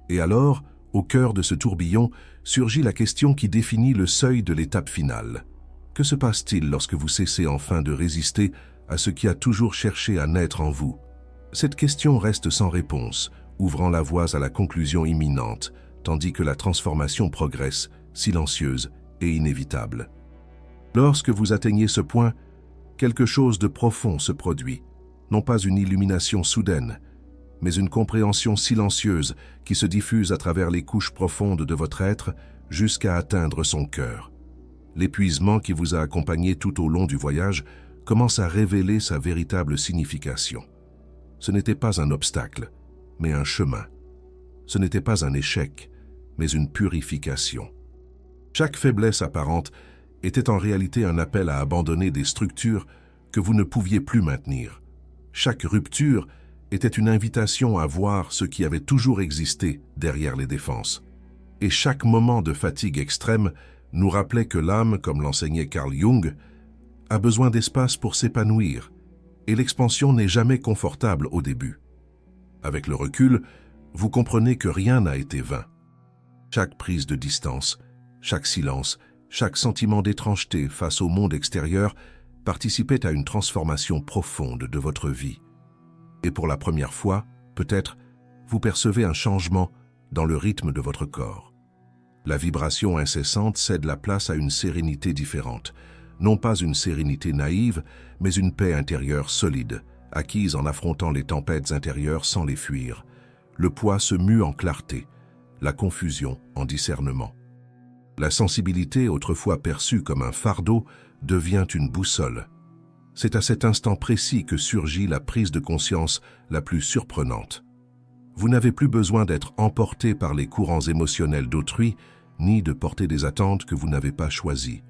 Et alors, au cœur de ce tourbillon, surgit la question qui définit le seuil de l'étape finale. Que se passe-t-il lorsque vous cessez enfin de résister à ce qui a toujours cherché à naître en vous? Cette question reste sans réponse, ouvrant la voie à la conclusion imminente, tandis que la transformation progresse, silencieuse et inévitable. Lorsque vous atteignez ce point, quelque chose de profond se produit, non pas une illumination soudaine, mais une compréhension silencieuse qui se diffuse à travers les couches profondes de votre être jusqu'à atteindre son cœur. L'épuisement qui vous a accompagné tout au long du voyage commence à révéler sa véritable signification. Ce n'était pas un obstacle, mais un chemin. Ce n'était pas un échec, mais une purification. Chaque faiblesse apparente était en réalité un appel à abandonner des structures que vous ne pouviez plus maintenir. Chaque rupture était une invitation à voir ce qui avait toujours existé derrière les défenses. Et chaque moment de fatigue extrême nous rappelait que l'âme, comme l'enseignait Carl Jung, a besoin d'espace pour s'épanouir, et l'expansion n'est jamais confortable au début. Avec le recul, vous comprenez que rien n'a été vain. Chaque prise de distance, chaque silence, chaque sentiment d'étrangeté face au monde extérieur participait à une transformation profonde de votre vie. Et pour la première fois, peut-être, vous percevez un changement dans le rythme de votre corps. La vibration incessante cède la place à une sérénité différente, non pas une sérénité naïve, mais une paix intérieure solide, acquise en affrontant les tempêtes intérieures sans les fuir. Le poids se mue en clarté, la confusion en discernement. La sensibilité, autrefois perçue comme un fardeau, devient une boussole. C'est à cet instant précis que surgit la prise de conscience la plus surprenante. Vous n'avez plus besoin d'être emporté par les courants émotionnels d'autrui, ni de porter des attentes que vous n'avez pas choisies.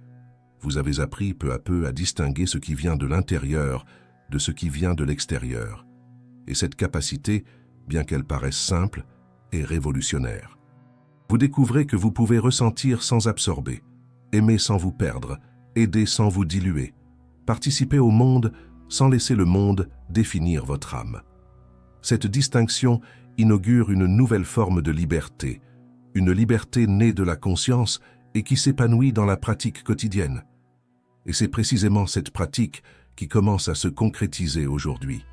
Vous avez appris peu à peu à distinguer ce qui vient de l'intérieur de ce qui vient de l'extérieur. Et cette capacité, bien qu'elle paraisse simple, est révolutionnaire. Vous découvrez que vous pouvez ressentir sans absorber, aimer sans vous perdre, aider sans vous diluer, participer au monde sans laisser le monde définir votre âme. Cette distinction inaugure une nouvelle forme de liberté, une liberté née de la conscience et qui s'épanouit dans la pratique quotidienne. Et c'est précisément cette pratique qui commence à se concrétiser aujourd'hui.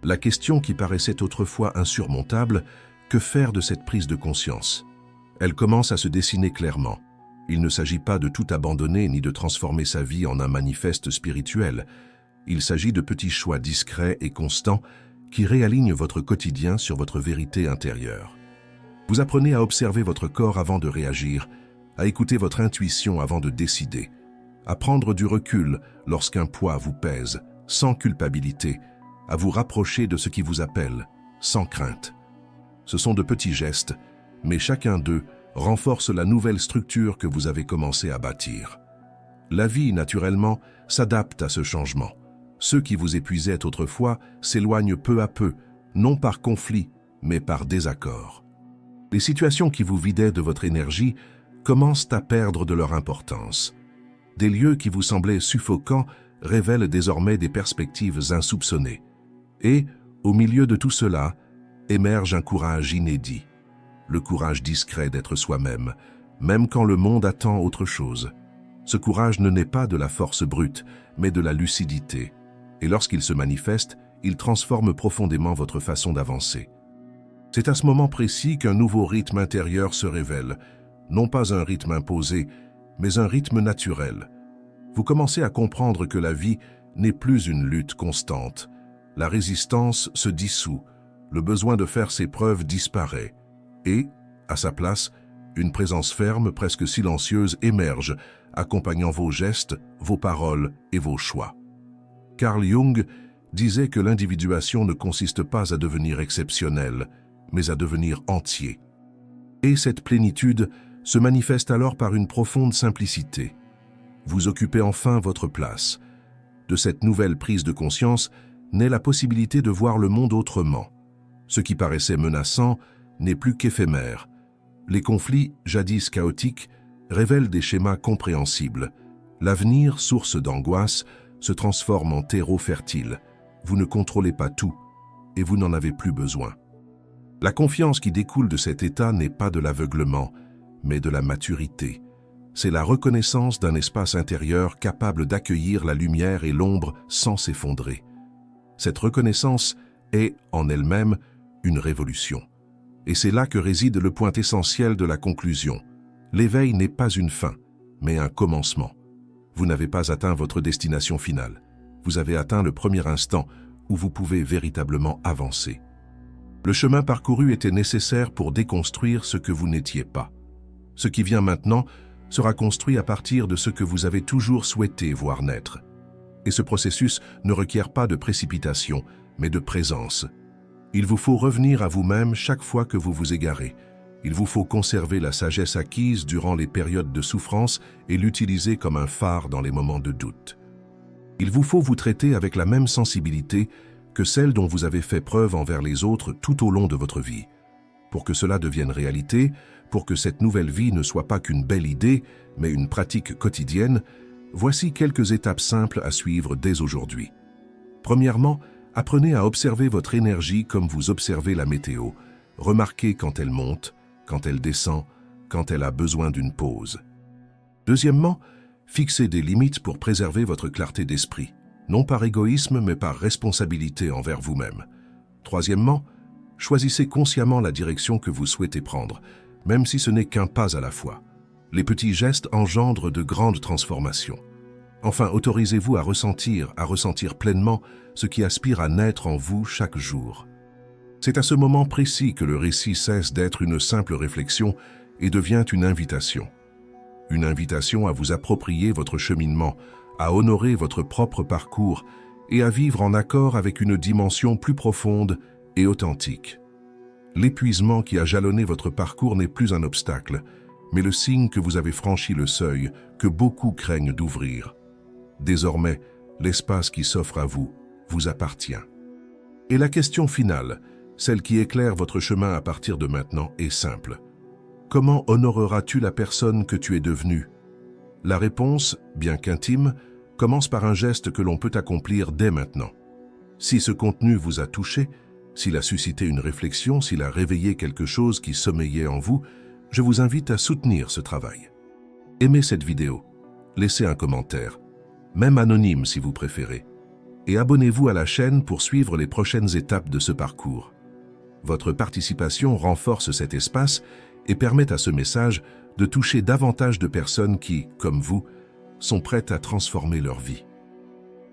La question qui paraissait autrefois insurmontable, que faire de cette prise de conscience? Elle commence à se dessiner clairement. Il ne s'agit pas de tout abandonner ni de transformer sa vie en un manifeste spirituel. Il s'agit de petits choix discrets et constants qui réalignent votre quotidien sur votre vérité intérieure. Vous apprenez à observer votre corps avant de réagir, à écouter votre intuition avant de décider, à prendre du recul lorsqu'un poids vous pèse, sans culpabilité, à vous rapprocher de ce qui vous appelle, sans crainte. Ce sont de petits gestes, mais chacun d'eux renforce la nouvelle structure que vous avez commencé à bâtir. La vie, naturellement, s'adapte à ce changement. Ceux qui vous épuisaient autrefois s'éloignent peu à peu, non par conflit, mais par désaccord. Les situations qui vous vidaient de votre énergie commencent à perdre de leur importance. Des lieux qui vous semblaient suffocants révèlent désormais des perspectives insoupçonnées. Et, au milieu de tout cela, émerge un courage inédit. Le courage discret d'être soi-même, même quand le monde attend autre chose. Ce courage ne naît pas de la force brute, mais de la lucidité. Et lorsqu'il se manifeste, il transforme profondément votre façon d'avancer. C'est à ce moment précis qu'un nouveau rythme intérieur se révèle, non pas un rythme imposé, mais un rythme naturel. Vous commencez à comprendre que la vie n'est plus une lutte constante. La résistance se dissout, le besoin de faire ses preuves disparaît, et, à sa place, une présence ferme, presque silencieuse, émerge, accompagnant vos gestes, vos paroles et vos choix. Carl Jung disait que l'individuation ne consiste pas à devenir exceptionnel, mais à devenir entier. Et cette plénitude se manifeste alors par une profonde simplicité. Vous occupez enfin votre place. De cette nouvelle prise de conscience naît la possibilité de voir le monde autrement. Ce qui paraissait menaçant n'est plus qu'éphémère. Les conflits, jadis chaotiques, révèlent des schémas compréhensibles. L'avenir, source d'angoisse, se transforme en terreau fertile. Vous ne contrôlez pas tout, et vous n'en avez plus besoin. La confiance qui découle de cet état n'est pas de l'aveuglement, mais de la maturité. C'est la reconnaissance d'un espace intérieur capable d'accueillir la lumière et l'ombre sans s'effondrer. Cette reconnaissance est, en elle-même, une révolution. Et c'est là que réside le point essentiel de la conclusion. L'éveil n'est pas une fin, mais un commencement. Vous n'avez pas atteint votre destination finale. Vous avez atteint le premier instant où vous pouvez véritablement avancer. Le chemin parcouru était nécessaire pour déconstruire ce que vous n'étiez pas. Ce qui vient maintenant sera construit à partir de ce que vous avez toujours souhaité voir naître. Et ce processus ne requiert pas de précipitation, mais de présence. Il vous faut revenir à vous-même chaque fois que vous vous égarez. Il vous faut conserver la sagesse acquise durant les périodes de souffrance et l'utiliser comme un phare dans les moments de doute. Il vous faut vous traiter avec la même sensibilité que celle dont vous avez fait preuve envers les autres tout au long de votre vie. Pour que cela devienne réalité, pour que cette nouvelle vie ne soit pas qu'une belle idée, mais une pratique quotidienne, voici quelques étapes simples à suivre dès aujourd'hui. Premièrement, apprenez à observer votre énergie comme vous observez la météo. Remarquez quand elle monte, quand elle descend, quand elle a besoin d'une pause. Deuxièmement, fixez des limites pour préserver votre clarté d'esprit, non par égoïsme mais par responsabilité envers vous-même. Troisièmement, choisissez consciemment la direction que vous souhaitez prendre, même si ce n'est qu'un pas à la fois. Les petits gestes engendrent de grandes transformations. Enfin, autorisez-vous à ressentir pleinement ce qui aspire à naître en vous chaque jour. C'est à ce moment précis que le récit cesse d'être une simple réflexion et devient une invitation. Une invitation à vous approprier votre cheminement, à honorer votre propre parcours et à vivre en accord avec une dimension plus profonde et authentique. L'épuisement qui a jalonné votre parcours n'est plus un obstacle, mais le signe que vous avez franchi le seuil que beaucoup craignent d'ouvrir. Désormais, l'espace qui s'offre à vous vous appartient. Et la question finale, celle qui éclaire votre chemin à partir de maintenant, est simple. Comment honoreras-tu la personne que tu es devenue? La réponse, bien qu'intime, commence par un geste que l'on peut accomplir dès maintenant. Si ce contenu vous a touché, s'il a suscité une réflexion, s'il a réveillé quelque chose qui sommeillait en vous, je vous invite à soutenir ce travail. Aimez cette vidéo, laissez un commentaire, même anonyme si vous préférez, et abonnez-vous à la chaîne pour suivre les prochaines étapes de ce parcours. Votre participation renforce cet espace et permet à ce message de toucher davantage de personnes qui, comme vous, sont prêtes à transformer leur vie.